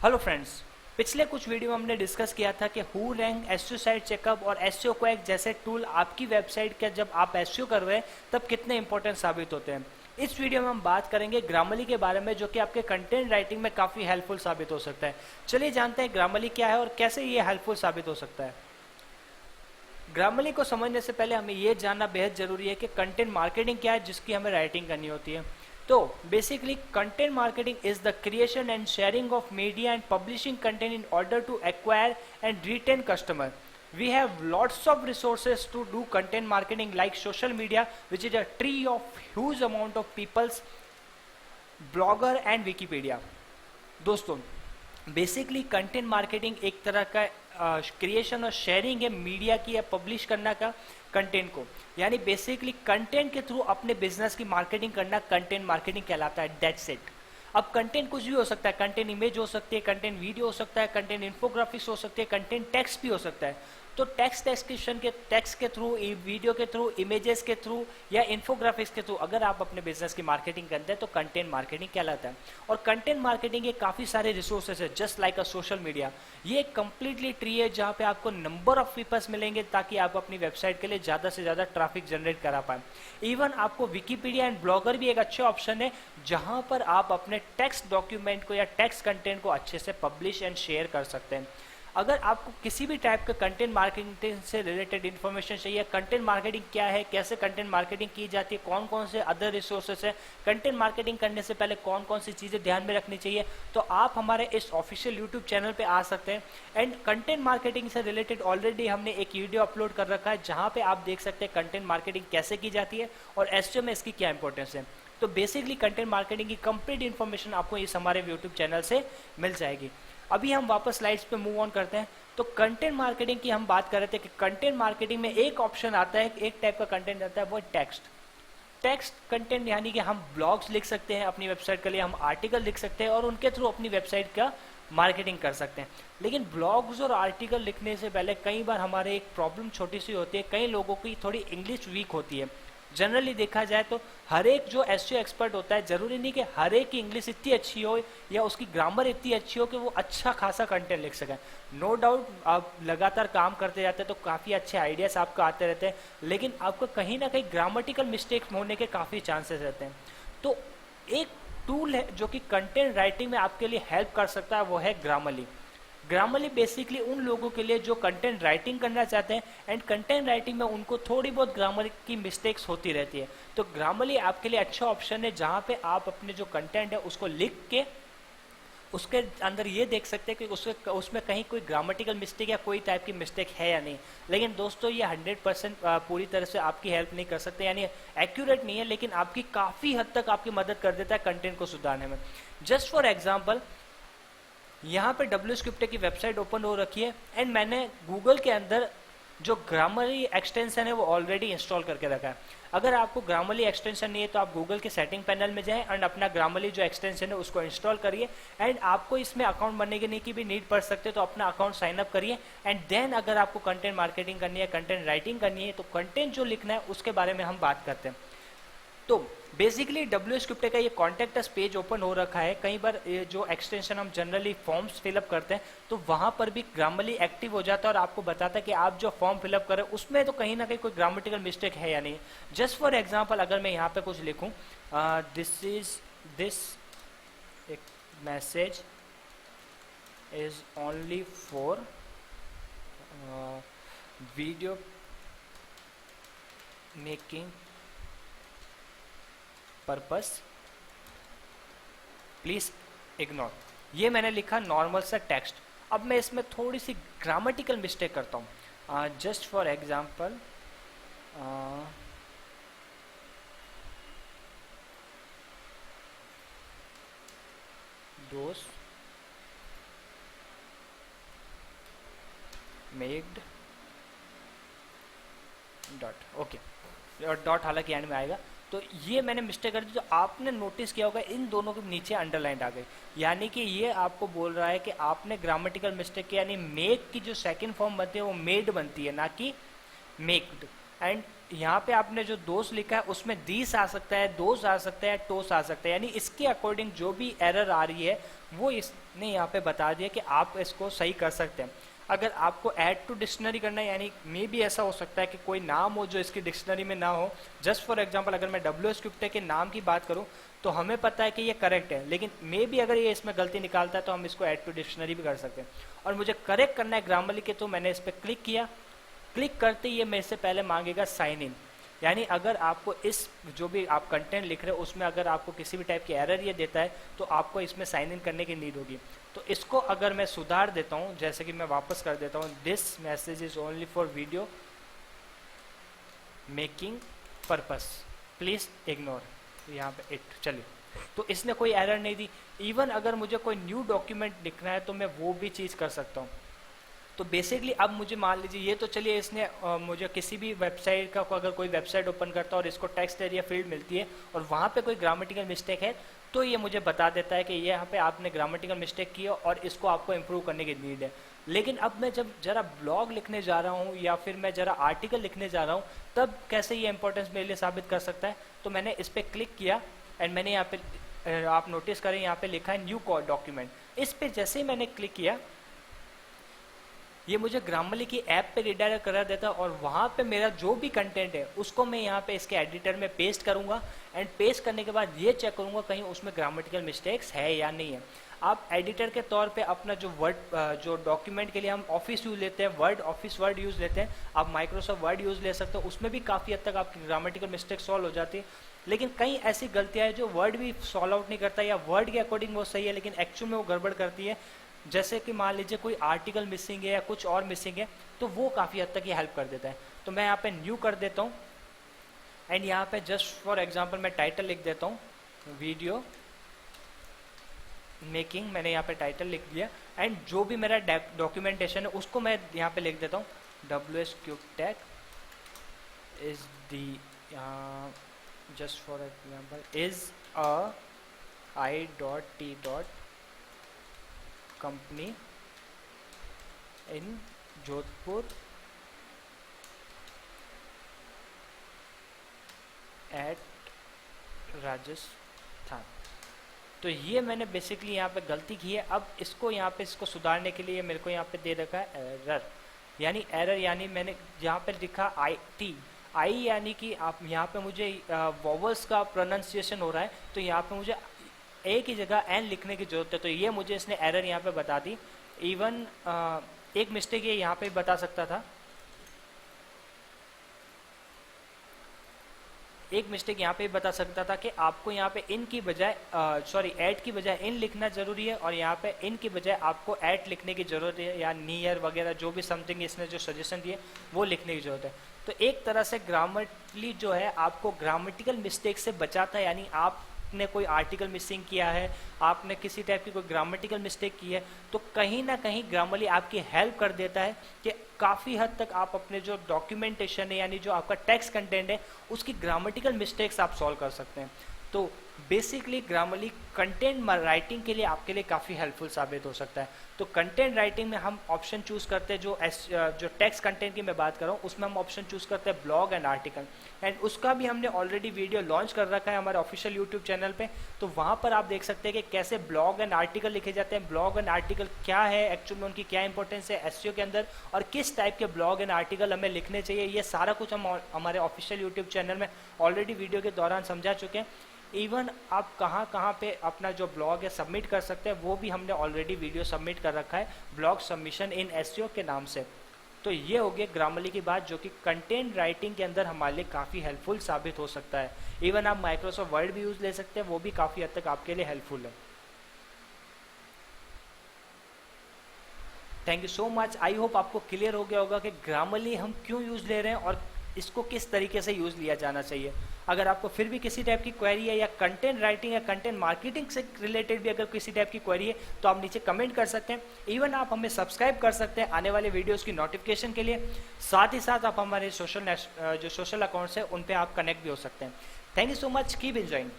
Hello friends, पिछले कुछ video में हमने डिस्कस किया था कि who rank, SEO site checkup और एसईओ क्वैक जैसे टूल आपकी वेबसाइट का जब आप एसईओ कर रहे हैं तब कितने इंपॉर्टेंट साबित होते हैं। इस वीडियो में हम बात करेंगे ग्रामरली के बारे में, जो कि आपके कंटेंट राइटिंग में काफ़ी हेल्पफुल साबित हो सकता है। चलिए जानते हैं ग्रामरली क्या है और कैसे ये हेल्पफुल साबित हो सकता है। ग्रामरली को समझने से पहले हमें ये जानना बेहद जरूरी है कि कंटेंट मार्केटिंग क्या है, जिसकी हमें राइटिंग करनी होती है। तो basically content marketing is the creation and sharing of media and publishing content in order to acquire and retain customer. We have lots of resources to do content marketing like social media, which is a tree of huge amount of people's blogger and Wikipedia. दोस्तों, basically content marketing एक तरह का creation और sharing है media की या publish करना का कंटेंट को, यानी बेसिकली कंटेंट के थ्रू अपने बिजनेस की मार्केटिंग करना कंटेंट मार्केटिंग कहलाता है। That's it. अब कंटेंट कुछ भी हो सकता है, कंटेंट इमेज हो सकती है, कंटेंट वीडियो हो सकता है, कंटेंट इन्फोग्राफिक्स हो सकती है, कंटेंट टेक्स्ट भी हो सकता है। तो टेक्स्ट डिस्क्रिप्शन के टेक्स्ट के थ्रू, वीडियो के थ्रू, इमेजेस के थ्रू या इन्फोग्राफिक्स के थ्रू अगर आप अपने बिजनेस की मार्केटिंग करते हैं तो कंटेंट मार्केटिंग कहलाता है। और कंटेंट मार्केटिंग के काफ़ी सारे रिसोर्सेज है, just like a social media. ये एक कंप्लीटली ट्री है जहाँ पे आपको नंबर ऑफ पीपल्स मिलेंगे ताकि आप अपनी वेबसाइट के लिए ज़्यादा से ज़्यादा ट्रैफिक जनरेट करा पाए। इवन आपको विकीपीडिया एंड ब्लॉगर भी एक अच्छा ऑप्शन है, जहाँ पर आप अपने टेक्स्ट डॉक्यूमेंट को या टेक्स्ट कंटेंट को अच्छे से पब्लिश एंड शेयर कर सकते हैं। अगर आपको किसी भी टाइप का कंटेंट मार्केटिंग से रिलेटेड इन्फॉर्मेशन चाहिए, कंटेंट मार्केटिंग क्या है, कैसे कंटेंट मार्केटिंग की जाती है, कौन कौन से अदर रिसोर्सेस है, कंटेंट मार्केटिंग करने से पहले कौन कौन सी चीज़ें ध्यान में रखनी चाहिए, तो आप हमारे इस ऑफिशियल यूट्यूब चैनल पे आ सकते हैं। एंड कंटेंट मार्केटिंग से रिलेटेड ऑलरेडी हमने एक वीडियो अपलोड कर रखा है, जहाँ पे आप देख सकते हैं कंटेंट मार्केटिंग कैसे की जाती है और एसईओ में इसकी क्या इंपॉर्टेंस है। तो बेसिकली कंटेंट मार्केटिंग की कंप्लीट इन्फॉर्मेशन आपको इस हमारे यूट्यूब चैनल से मिल जाएगी। अभी हम वापस स्लाइड्स पे मूव ऑन करते हैं। तो कंटेंट मार्केटिंग की हम बात कर रहे थे कि कंटेंट मार्केटिंग में एक ऑप्शन आता है, एक टाइप का कंटेंट आता है, वो टेक्स्ट टेक्स्ट कंटेंट, यानी कि हम ब्लॉग्स लिख सकते हैं अपनी वेबसाइट के लिए, हम आर्टिकल लिख सकते हैं और उनके थ्रू अपनी वेबसाइट का मार्केटिंग कर सकते हैं। लेकिन ब्लॉग्स और आर्टिकल लिखने से पहले कई बार हमारे एक प्रॉब्लम छोटी सी होती है, कई लोगों की थोड़ी इंग्लिश वीक होती है। जनरली देखा जाए तो हर एक जो एसईओ एक्सपर्ट होता है, जरूरी नहीं कि हर एक की इंग्लिश इतनी अच्छी हो या उसकी ग्रामर इतनी अच्छी हो कि वो अच्छा खासा कंटेंट लिख सके। नो डाउट आप लगातार काम करते जाते हैं तो काफ़ी अच्छे आइडियाज आपको आते रहते हैं, लेकिन आपको कहीं ना कहीं ग्रामेटिकल मिस्टेक्स होने के काफ़ी चांसेस रहते हैं। तो एक टूल है जो कि कंटेंट राइटिंग में आपके लिए हेल्प कर सकता है, वो है ग्रामरली। ग्रामरली बेसिकली उन लोगों के लिए जो कंटेंट राइटिंग करना चाहते हैं एंड कंटेंट राइटिंग में उनको थोड़ी बहुत ग्रामर की मिस्टेक्स होती रहती है। तो ग्रामरली आपके लिए अच्छा ऑप्शन है, जहाँ पे आप अपने जो कंटेंट है उसको लिख के उसके अंदर ये देख सकते हैं कि उसमें कहीं कोई ग्रामेटिकल मिस्टेक या कोई टाइप की मिस्टेक है या नहीं। लेकिन दोस्तों ये 100% पूरी तरह से आपकी हेल्प नहीं कर सकते, यानी एक्यूरेट नहीं है, लेकिन आपकी काफ़ी हद तक आपकी मदद कर देता है कंटेंट को सुधारने में। जस्ट फॉर एग्जाम्पल, यहाँ पे WScript की वेबसाइट ओपन हो रखी है एंड मैंने गूगल के अंदर जो ग्रामरली एक्सटेंशन है वो ऑलरेडी इंस्टॉल करके रखा है। अगर आपको ग्रामरली एक्सटेंशन नहीं है तो आप गूगल के सेटिंग पैनल में जाएं एंड अपना ग्रामरली जो एक्सटेंशन है उसको इंस्टॉल करिए। एंड आपको इसमें अकाउंट बनने की भी नीड पड़ सकते, तो अपना अकाउंट साइन अप करिए। एंड देन अगर आपको कंटेंट मार्केटिंग करनी है, कंटेंट राइटिंग करनी है, तो कंटेंट जो लिखना है उसके बारे में हम बात करते हैं। तो बेसिकली WScript का ये कॉन्टेक्ट अस पेज ओपन हो रखा है। कई बार ये जो एक्सटेंशन हम जनरली फॉर्म्स फिलअप करते हैं तो वहाँ पर भी ग्रामरली एक्टिव हो जाता है और आपको बताता है कि आप जो फॉर्म फिलअप करें उसमें तो कहीं ना कहीं कोई ग्रामेटिकल मिस्टेक है या नहीं। जस्ट फॉर एग्जाम्पल, अगर मैं यहाँ पे कुछ लिखूँ, दिस एक message is only for video making purpose, please ignore, ये मैंने लिखा नॉर्मल सा टेक्स्ट। अब मैं इसमें थोड़ी सी ग्रामेटिकल मिस्टेक करता हूँ। Just for example, those made dot, okay, dot हालांकि एंड में आएगा। तो ये मैंने मिस्टेक कर दी, तो आपने नोटिस किया होगा इन दोनों के नीचे अंडरलाइन आ गई, यानी कि ये आपको बोल रहा है कि आपने ग्रामेटिकल मिस्टेक किया, यानी मेक की जो सेकंड फॉर्म बनती है वो मेड बनती है, ना कि मेक्ड। एंड यहाँ पे आपने जो दोस्त लिखा है उसमें दीस आ सकता है, दोस्त आ सकता है, टोस आ सकता है, यानी इसके अकॉर्डिंग जो भी एरर आ रही है वो इसने यहाँ पे बता दिया कि आप इसको सही कर सकते हैं। अगर आपको ऐड टू डिक्शनरी करना है, यानी मे भी ऐसा हो सकता है कि कोई नाम हो जो इसकी डिक्शनरी में ना हो। जस्ट फॉर एग्जांपल अगर मैं WS गुप्ता के नाम की बात करूं तो हमें पता है कि ये करेक्ट है, लेकिन मे भी अगर ये इसमें गलती निकालता है तो हम इसको ऐड टू डिक्शनरी भी कर सकते हैं। और मुझे करेक्ट करना है ग्रामरली के, तो मैंने इस पर क्लिक किया। क्लिक करते ही ये मेरे से पहले मांगेगा साइन इन, यानी अगर आपको इस जो भी आप कंटेंट लिख रहे हो उसमें अगर आपको किसी भी टाइप की एरर ये देता है तो आपको इसमें साइन इन करने की नीड होगी। तो इसको अगर मैं सुधार देता हूँ, जैसे कि मैं वापस कर देता हूँ, this message is only for video making purpose, please ignore, यहाँ पे इट, चलिए। तो इसने कोई एरर नहीं दी। इवन अगर मुझे कोई न्यू डॉक्यूमेंट लिखना है तो मैं वो भी चीज़ कर सकता हूँ। तो बेसिकली अब मुझे मान लीजिए, ये तो चलिए इसने मुझे किसी भी वेबसाइट का अगर कोई वेबसाइट ओपन करता है और इसको टेक्स्ट एरिया फील्ड मिलती है और वहाँ पे कोई ग्रामेटिकल मिस्टेक है तो ये मुझे बता देता है कि ये यहाँ पे आपने ग्रामेटिकल मिस्टेक की है और इसको आपको इम्प्रूव करने की नीड है। लेकिन अब मैं जब जरा ब्लॉग लिखने जा रहा हूँ या फिर मैं जरा आर्टिकल लिखने जा रहा हूँ तब कैसे ये इंपॉर्टेंस मेरे लिए साबित कर सकता है। तो मैंने इस पर क्लिक किया एंड मैंने यहाँ पे आप नोटिस करें यहाँ पे लिखा है न्यू डॉक्यूमेंट। इस पर जैसे ही मैंने क्लिक किया ये मुझे ग्रामरली की ऐप पे रिडायरेक्ट करा देता है और वहाँ पे मेरा जो भी कंटेंट है उसको मैं यहाँ पे इसके एडिटर में पेस्ट करूँगा एंड पेस्ट करने के बाद ये चेक करूँगा कहीं उसमें ग्रामेटिकल मिस्टेक्स है या नहीं है। आप एडिटर के तौर पे अपना जो वर्ड जो डॉक्यूमेंट के लिए हम ऑफिस यूज लेते हैं, वर्ड ऑफिस वर्ड यूज लेते हैं, आप माइक्रोसॉफ्ट वर्ड यूज ले सकते हो, उसमें भी काफ़ी हद तक आपकी ग्रामेटिकल मिस्टेक सॉल्व हो जाती है। लेकिन कई ऐसी गलतियाँ हैं जो वर्ड भी सॉल्व आउट नहीं करता या वर्ड के अकॉर्डिंग वो सही है लेकिन एक्चुअल में वो गड़बड़ करती है। जैसे कि मान लीजिए कोई आर्टिकल मिसिंग है या कुछ और मिसिंग है तो वो काफ़ी हद तक ये हेल्प कर देता है। तो मैं यहाँ पे न्यू कर देता हूँ एंड यहाँ पे जस्ट फॉर एग्जांपल मैं टाइटल लिख देता हूँ वीडियो मेकिंग, मैंने यहाँ पे टाइटल लिख दिया एंड जो भी मेरा डॉक्यूमेंटेशन है उसको मैं यहाँ पे लिख देता हूँ WS Gupt is the, just for example is a I.T. Company in Jodhpur at Rajasthan. तो ये मैंने बेसिकली यहाँ पे गलती की है। अब इसको यहाँ पे इसको सुधारने के लिए मेरे को यहाँ पे दे रखा है एरर, यानी एरर यानी मैंने यहाँ पे लिखा आई यानी कि आप यहाँ पे मुझे वॉवल्स का प्रोनाउंसिएशन हो रहा है तो यहाँ पे मुझे एक ही जगह एन लिखने की जरूरत है। तो ये मुझे इसने एरर यहाँ पे बता दी। इवन एक मिस्टेक ये यहाँ पे बता सकता था, एक मिस्टेक यहाँ पे बता सकता था कि आपको यहाँ पे इन की बजाय सॉरी ऐड की बजाय इन लिखना जरूरी है और यहाँ पे इन की बजाय आपको ऐड लिखने की जरूरत है या नियर वगैरह जो भी समथिंग इसने जो सजेशन दिए वो लिखने की जरूरत है। तो एक तरह से ग्रामरली जो है आपको ग्रामेटिकल मिस्टेक से बचाता है, यानी आपने कोई आर्टिकल मिसिंग किया है, आपने किसी टाइप की कोई ग्रामेटिकल मिस्टेक की है तो कहीं ना कहीं ग्रामरली आपकी हेल्प कर देता है कि काफ़ी हद तक आप अपने जो डॉक्यूमेंटेशन है यानी जो आपका टेक्स्ट कंटेंट है उसकी ग्रामेटिकल मिस्टेक्स आप सॉल्व कर सकते हैं। तो बेसिकली ग्रामरली कंटेंट राइटिंग के लिए आपके लिए काफ़ी हेल्पफुल साबित हो सकता है। तो कंटेंट राइटिंग में हम ऑप्शन चूज करते हैं जो टेक्स्ट कंटेंट की मैं बात कर रहा हूँ उसमें हम ऑप्शन चूज करते हैं ब्लॉग एंड आर्टिकल, एंड उसका भी हमने ऑलरेडी वीडियो लॉन्च कर रखा है हमारे ऑफिशियल यूट्यूब चैनल पे। तो वहाँ पर आप देख सकते हैं कि कैसे ब्लॉग एंड आर्टिकल लिखे जाते हैं, ब्लॉग एंड आर्टिकल क्या है, एक्चुअल में उनकी क्या इंपॉर्टेंस है एसईओ के अंदर और किस टाइप के ब्लॉग एंड आर्टिकल हमें लिखने चाहिए। ये सारा कुछ हम हमारे ऑफिशियल यूट्यूब चैनल में ऑलरेडी वीडियो के दौरान समझा चुके हैं। इवन आप कहाँ कहाँ पे अपना जो ब्लॉग है सबमिट कर सकते हैं वो भी हमने ऑलरेडी वीडियो सबमिट कर रखा है ब्लॉग सबमिशन इन एसईओ के नाम से। तो ये हो गया ग्रामरली की बात जो कि कंटेंट राइटिंग के अंदर हमारे लिए काफ़ी हेल्पफुल साबित हो सकता है। इवन आप माइक्रोसॉफ्ट वर्ड भी यूज़ ले सकते हैं, वो भी काफ़ी हद तक आपके लिए हेल्पफुल है। Thank you so much. I hope आपको क्लियर हो गया होगा कि ग्रामरली हम क्यों यूज़ ले रहे हैं और इसको किस तरीके से यूज़ लिया जाना चाहिए। अगर आपको फिर भी किसी टाइप की क्वेरी है या कंटेंट राइटिंग या कंटेंट मार्केटिंग से रिलेटेड भी अगर किसी टाइप की क्वेरी है तो आप नीचे कमेंट कर सकते हैं। इवन आप हमें सब्सक्राइब कर सकते हैं आने वाले वीडियोस की नोटिफिकेशन के लिए। साथ ही साथ आप हमारे सोशल अकाउंट्स है उन पे आप कनेक्ट भी हो सकते हैं। Thank you so much, keep enjoying.